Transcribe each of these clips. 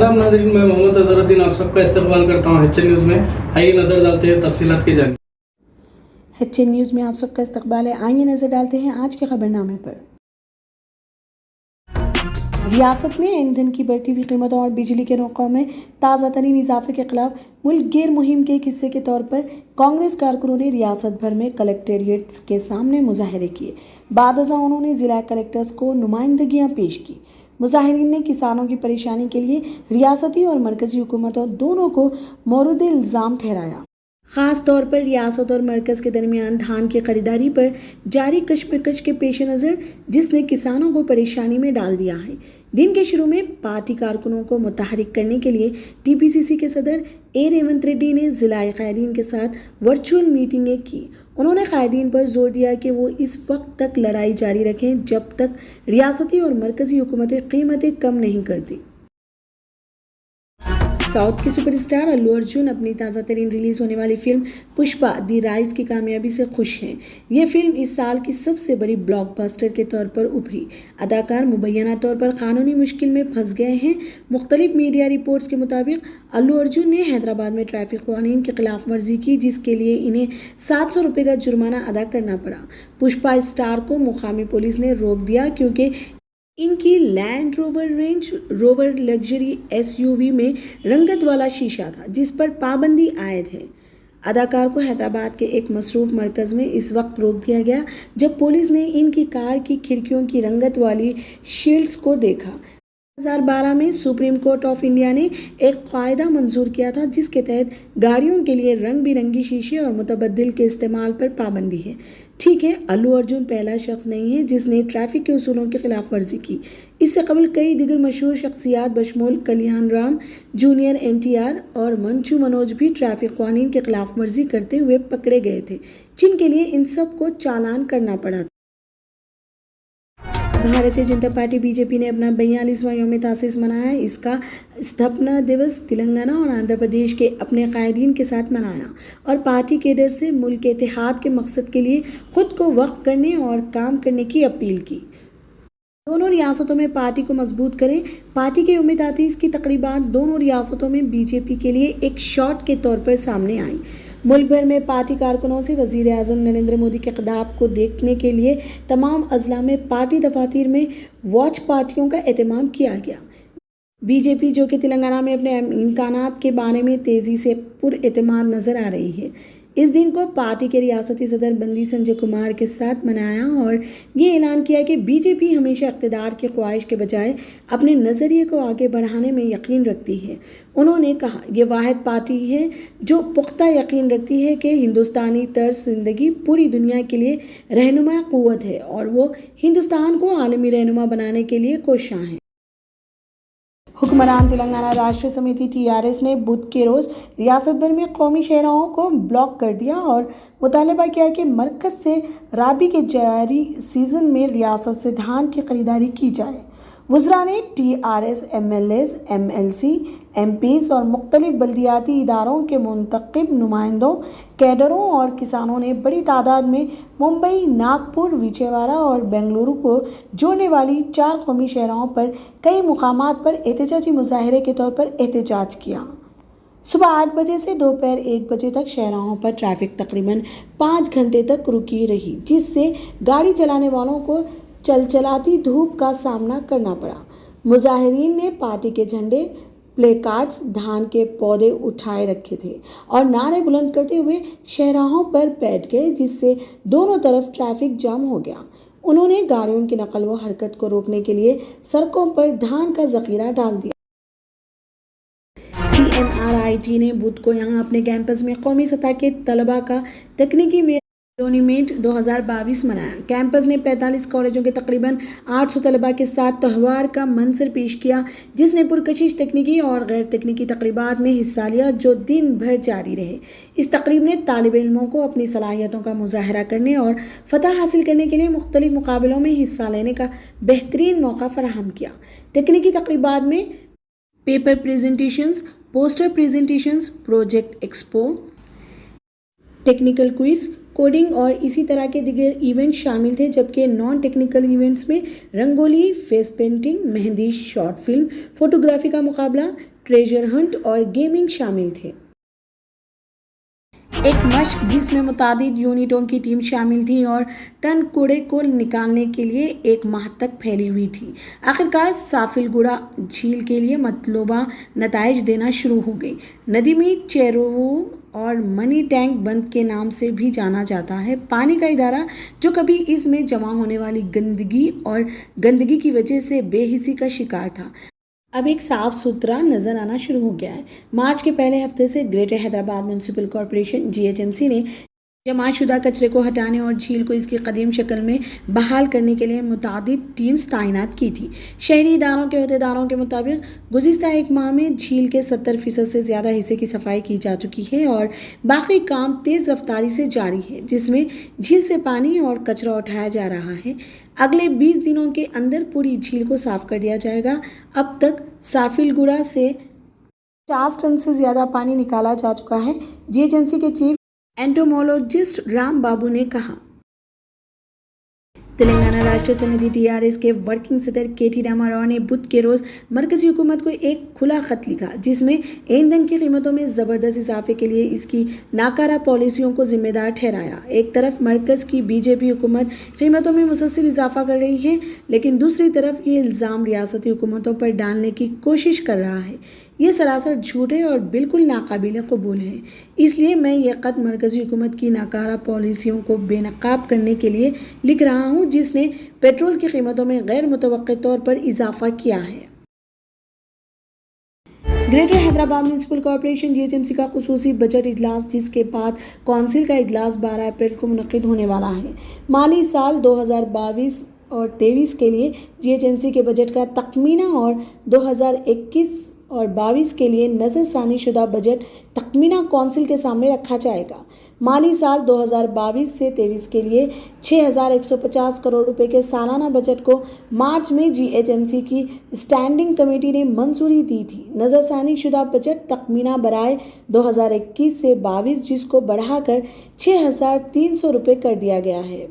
आदाब नाज़रीन, मैं मोहम्मद अजहरुद्दीन आप सबका इस्तकबाल करता हूँ HN न्यूज़ में। आइए नज़र डालते हैं तफसीलात की जानिब। HN न्यूज़ में आप सबका इस्तकबाल है। आइए नज़र डालते हैं आज के खबरनामे पर। रियासत में ईंधन की बढ़ती हुई कीमतों और बिजली के रोकों में ताज़ा तरीन इजाफे के खिलाफ मुल्क गिर मुहिम के एक हिस्से के तौर पर कांग्रेस कारकुनों ने रियासत भर में कलेक्टेरिएट्स के सामने मुजाहरे किए। बाद अज़ां उन्होंने ज़िला कलेक्टर्स को नुमाइंदगियाँ पेश की। मुजाहिरीन ने किसानों की परेशानी के लिए रियासती और मरकज़ी हुकूमतों दोनों को मौरूद इल्ज़ाम ठहराया। ख़ास तौर पर रियासत और मरकज़ के दरमियान धान की खरीदारी पर जारी कशमकश के पेश नज़र, जिसने किसानों को परेशानी में डाल दिया है। दिन के शुरू में पार्टी कारकुनों को मुतहरिक करने के लिए TPCC के सदर A रेवंत रेड्डी ने ज़िला क़ायदीन के साथ वर्चुअल मीटिंगें की। उन्होंने क़ायदीन पर जोर दिया कि वो इस वक्त तक लड़ाई जारी रखें जब तक रियासती और मरकज़ी हुकूमतें कीमतें कम नहीं करती। साउथ के सुपरस्टार अल्लू अर्जुन अपनी ताज़ा तरीन रिलीज़ होने वाली फिल्म पुष्पा दी राइज की कामयाबी से खुश हैं। ये फिल्म इस साल की सबसे बड़ी ब्लॉकबस्टर के तौर पर उभरी। अदाकार मुबैना तौर पर कानूनी मुश्किल में फंस गए हैं। मुख्तलिफ मीडिया रिपोर्ट्स के मुताबिक अल्लू अर्जुन ने हैदराबाद में ट्रैफिक कानून की खिलाफ वर्जी की, जिसके लिए इन्हें 700 रुपये का जुर्माना अदा करना पड़ा। पुष्पा स्टार को मुकामी पुलिस ने रोक दिया क्योंकि इनकी land rover range rover luxury SUV में रंगत वाला शीशा था, जिस पर पाबंदी आयद है। अदाकार को हैदराबाद के एक मसरूफ मरकज़ में इस वक्त रोक दिया गया जब पुलिस ने इनकी कार की खिड़कियों की रंगत वाली शील्ड्स को देखा। 2012 में सुप्रीम कोर्ट ऑफ इंडिया ने एक कायदा मंजूर किया था, जिसके तहत गाड़ियों के लिए रंग बिरंगी शीशे और मुतबद्दिल के इस्तेमाल पर पाबंदी है। ठीक है, अल्लू अर्जुन पहला शख्स नहीं है जिसने ट्रैफिक के उसूलों की खिलाफ वर्जी की। इससे कबल कई दिगर मशहूर शख्सियात बशमूल कल्याण राम, जूनियर NTR और मंचू मनोज भी ट्रैफिक कानून की खिलाफ वर्जी करते हुए पकड़े गए थे, जिनके लिए इन सब को चालान करना पड़ा। भारतीय जनता पार्टी BJP ने अपना 42वां यौम तासीस मनाया। इसका स्थापना दिवस तेलंगाना और आंध्र प्रदेश के अपने कायदीन के साथ मनाया और पार्टी केडर से मुल्क के इत्तेहाद के मकसद के लिए खुद को वक्फ करने और काम करने की अपील की। दोनों रियासतों में पार्टी को मजबूत करें। पार्टी के यौम तासीस की तकरीबात दोनों रियासतों में BJP के लिए एक शॉट के तौर पर सामने आई। मुल्क भर में पार्टी कारकुनों से वज़ीर आज़म नरेंद्र मोदी के खिताब को देखने के लिए तमाम अजला में पार्टी दफातर में वॉच पार्टियों का एहतमाम किया गया। BJP जो कि तेलंगाना में अपने इम्कानात के बारे में तेज़ी से पुरएतमाद नज़र आ रही है, इस दिन को पार्टी के रियासती सदर बंदी संजय कुमार के साथ मनाया और ये ऐलान किया कि BJP हमेशा इक़्तिदार की ख्वाहिश के बजाय अपने नज़रिए को आगे बढ़ाने में यकीन रखती है। उन्होंने कहा, ये वाहिद पार्टी है जो पुख्ता यकीन रखती है कि हिंदुस्तानी तर्ज ज़िंदगी पूरी दुनिया के लिए रहनुमा क़ुव्वत है और वो हिंदुस्तान को आलमी रहनुमा बनाने के लिए कोशां है। हुक्मरान तेलंगाना राष्ट्रीय समिति TRS ने बुध के रोज़ रियासत भर में कौमी शहरों को ब्लॉक कर दिया और मुतालबा किया कि मरकज़ से राबी के जारी सीज़न में रियासत से धान की खरीदारी की जाए। वज़रा ने TRS MLAs, MLC, MPs और मुख्तलिफ बल्दियाती इदारों के मुंतखब नुमाइंदों, कैडरों और किसानों ने बड़ी तादाद में मुंबई, नागपुर, विजयवाड़ा और बेंगलुरु को जोड़ने वाली 4 कौमी शहरों पर कई मुकामात पर एहतजाजी मुजाहरे के तौर पर एहतजाज किया। सुबह 8 बजे से दोपहर 1 बजे तक शहरों पर ट्रैफिक तकरीबन 5 घंटे तक रुकी रही, जिससे गाड़ी चलाने वालों को चलचलाती धूप का सामना करना पड़ा। मुजाहिरीन ने पार्टी के झंडे, प्ले कार्ड्स, धान के पौधे उठाए रखे थे और नारे बुलंद करते हुए शहराहों पर बैठ गए, जिससे दोनों तरफ ट्रैफिक जाम हो गया। उन्होंने गाड़ियों की नकल व हरकत को रोकने के लिए सड़कों पर धान का ज़ख़ीरा डाल दिया। CMRIT ने बुध को यहाँ अपने कैंपस में कौमी सतह के तलबा का तकनीकी मेलोनीमेंट 2022 मनाया। कैंपस ने 45 कॉलेजों के तकरीबन 800 तलबा के साथ त्यौहार का मंजर पेश किया, जिसने पुरकशिश तकनीकी और गैर तकनीकी तकरीबात में हिस्सा लिया, जो दिन भर जारी रहे। इस तकरीब ने तालिब इल्मों को अपनी सलाहियतों का मुजाहरा करने और फतह हासिल करने के लिए मुख्तलिफ मुकाबलों में हिस्सा लेने का बेहतरीन मौका फराहम किया। तकनीकी तकरीबात में paper presentations, poster presentations, project expo, technical quiz, coding और इसी तरह के दिगर इवेंट शामिल थे, जबकि नॉन टेक्निकल इवेंट्स में rangoli, face painting, mehndi, short film, photography का मुकाबला, ट्रेजर हंट और गेमिंग शामिल थे। एक मशक जिसमें मुतादिद यूनिटों की टीम शामिल थी और टन कूड़े को निकालने के लिए एक माह तक फैली हुई थी। आखिरकार साफिलगुड़ा झील के लिए मतलूबा नताइज देना शुरू हो गई। नदी में चेरुवू और मनी टैंक बंद के नाम से भी जाना जाता है, पानी का इदारा जो कभी इसमें जमा होने वाली गंदगी की वजह से बेहिसी का शिकार था, अब एक साफ सुथरा नजर आना शुरू हो गया है। मार्च के पहले हफ्ते से greater Hyderabad municipal corporation GHMC ने जमाशुदा कचरे को हटाने और झील को इसकी कदीम शक्ल में बहाल करने के लिए मुतादिद टीम्स तैनात की थी। शहरी इदारों के अहदेदारों के मुताबिक गुज़िश्ता एक माह में झील के 70% से ज़्यादा हिस्से की सफाई की जा चुकी है और बाकी काम तेज़ रफ्तारी से जारी है, जिसमें झील से पानी और कचरा उठाया जा रहा है। अगले 20 दिनों के अंदर पूरी झील को साफ कर दिया जाएगा। अब तक साफिलगुड़ा से 50 टन से ज़्यादा पानी निकाला जा चुका है, GHMC के चीफ एंटोमोलॉजिस्ट राम बाबू ने कहा। तेलंगाना राष्ट्र समिति TRS के वर्किंग सदर KT रामाराव ने बुध के रोज मरकजी हुकूमत को एक खुला खत लिखा, जिसमें ईंधन की कीमतों में जबरदस्त इजाफे के लिए इसकी नाकारा पॉलिसियों को जिम्मेदार ठहराया। एक तरफ मरकज की BJP हुकूमत कीमतों में मुसलसल इजाफा कर रही है, लेकिन दूसरी तरफ ये इल्ज़ाम रियासती हुकूमतों पर डालने की कोशिश कर रहा है। ये सरासर झूठ है और बिल्कुल नाकाबिल कबूल है। इसलिए मैं ये ख़त मरकज़ी हुकूमत की नाकारा पॉलिसियों को बेनकाब करने के लिए लिख रहा हूँ, जिसने पेट्रोल की कीमतों में गैर मुतवक्किल तौर पर इजाफा किया है। Greater Hyderabad municipal corporation GHMC का खुसूसी बजट इजलास, जिसके बाद कौंसिल का इजलास 12 अप्रैल को मुनक़िद होने वाला है। माली साल 2022 और 23 के लिए GHMC के बजट का तखमीना और 2021 और 22 के लिए नज़रसानी शुदा बजट तखमीना कौंसिल के सामने रखा जाएगा। माली साल 2022 से 23 के लिए 6,150 करोड़ रुपए के सालाना बजट को मार्च में GHMC की स्टैंडिंग कमेटी ने मंजूरी दी थी। नज़रसानी शुदा बजट तखमीना बराए 2021 से 22, जिसको बढ़ाकर 6,300 रुपये कर दिया गया है।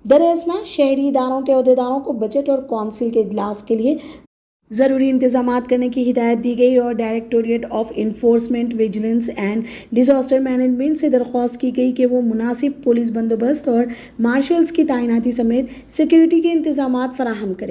दरअसल शहरी इदारों के अहदेदारों को बजट और कौंसिल के इजलास के लिए ज़रूरी इंतजामात करने की हिदायत दी गई और directorate of enforcement vigilance and disaster management से दरख्वास्त की गई कि वो मुनासिब पुलिस बंदोबस्त और मार्शल्स की तैनाती समेत सिक्योरिटी के इंतजामात फराहम करें।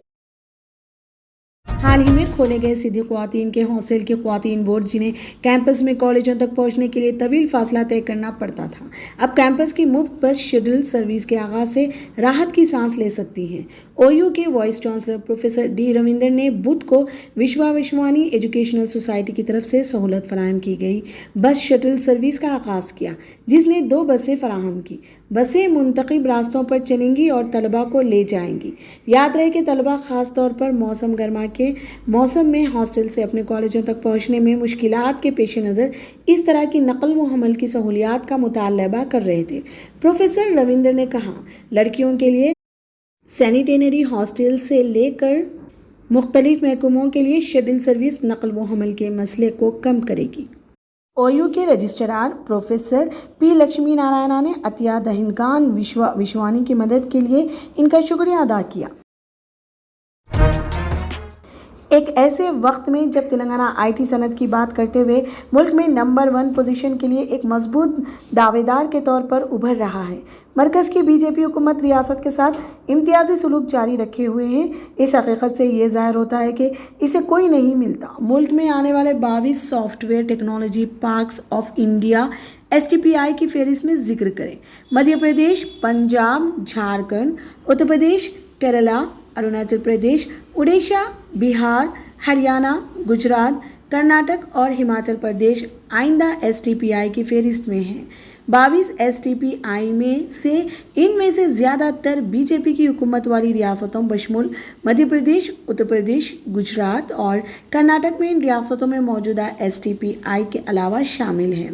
हाल ही में खोले गए सिद्दी ख्वातीन के हॉस्टल के ख्वातीन बोर्ड, जिन्हें कैंपस में कॉलेजों तक पहुंचने के लिए तवील फासला तय करना पड़ता था, अब कैंपस की मुफ्त बस शेड्यूल सर्विस के आगाज से राहत की सांस ले सकती हैं। OU के vice chancellor professor D Ravinder ने बुध को विश्वानी एजुकेशनल सोसाइटी की तरफ से सहूलत फराहम की गई बस शटल सर्विस का आगाज़ किया, जिसने 2 बसें फराहम की। बसें मुंतखब रास्तों पर चलेंगी और तलबा को ले जाएंगी। याद रहे कि तलबा ख़ास तौर पर मौसम गर्मा के मौसम में हॉस्टल से अपने कॉलेजों तक पहुंचने में मुश्किलात के पेश नज़र इस तरह की नकल व हमल की सहूलियात का मुतालबा कर रहे थे। प्रोफेसर रविंदर ने कहा, लड़कियों के लिए सैनिटेनरी हॉस्टल से लेकर मुख्तलिफ महकमों के लिए शेड्यूल सर्विस नकल व हमल के मसले को कम करेगी। OU के registrar professor P Lakshmi Narayana ने अतिया दहिंदगान विश्वानी की मदद के लिए इनका शुक्रिया अदा किया। एक ऐसे वक्त में जब तेलंगाना IT सनत की बात करते हुए मुल्क में नंबर 1 पोजीशन के लिए एक मजबूत दावेदार के तौर पर उभर रहा है, मरकज़ की BJP हुकूमत रियासत के साथ इम्तियाजी सलूक जारी रखे हुए है। इस हकीकत से ये ज़ाहिर होता है कि इसे कोई नहीं मिलता। मुल्क में आने वाले 22 software technology parks of India STPI की फहरिस्त में जिक्र करें। मध्य प्रदेश, पंजाब, झारखंड, उत्तर प्रदेश, केरला, अरुणाचल प्रदेश, उड़ीसा, बिहार, हरियाणा, गुजरात, कर्नाटक और हिमाचल प्रदेश आइंदा STPI की फहरिस्त में हैं। 22 STPI में से इनमें से ज़्यादातर BJP की हुकूमत वाली रियासतों बशमुल मध्य प्रदेश, उत्तर प्रदेश, गुजरात और कर्नाटक में इन रियासतों में मौजूदा STPI के अलावा शामिल हैं।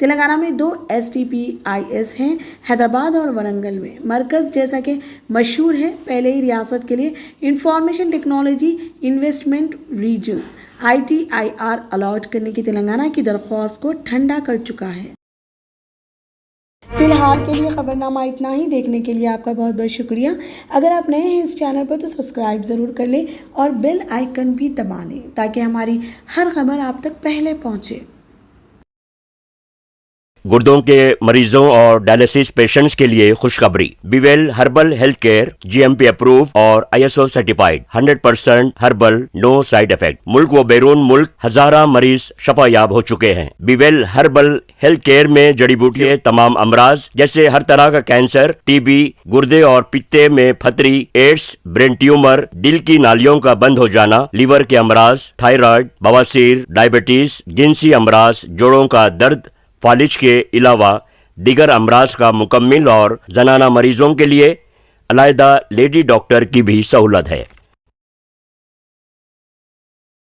तेलंगाना में 2 STPIs हैं, हैदराबाद और वरंगल में। मरकज़ जैसा कि मशहूर है, पहले ही रियासत के लिए information technology investment region ITIR allot करने की तेलंगाना की दरख्वास्त को ठंडा कर चुका है। الحال کے لیے خبرنامہ اتنا ہی. دیکھنے کے لیے آپ کا بہت بہت شکریہ. اگر آپ نئے ہیں اس چینل پر تو سبسکرائب ضرور کر لیں اور بیل آئیکن بھی دبا لیں تاکہ ہماری ہر خبر آپ تک پہلے پہنچے. گردوں کے مریضوں اور ڈائلسس پیشنٹس کے لیے خوشخبری. بیویل herbal health care GMP approve اور ISO certified 100% herbal, no side effect. ملک و بیرون ملک ہزارہ مریض شفا یاب ہو چکے ہیں. بیویل ہربل ہیلتھ کیئر میں جڑی بوٹیاں تمام امراض جیسے ہر طرح کا کینسر, TB, گردے اور پتے میں پھتری, ایڈس, برین ٹیومر, دل کی نالیوں کا بند ہو جانا, لیور کے امراض, تھائرائیڈ, بواسیر, ڈائبٹیز, جنسی امراض, جوڑوں کا درد, فالج کے علاوہ دیگر امراض کا مکمل اور زنانہ مریضوں کے لیے علیحدہ لیڈی ڈاکٹر کی بھی سہولت ہے.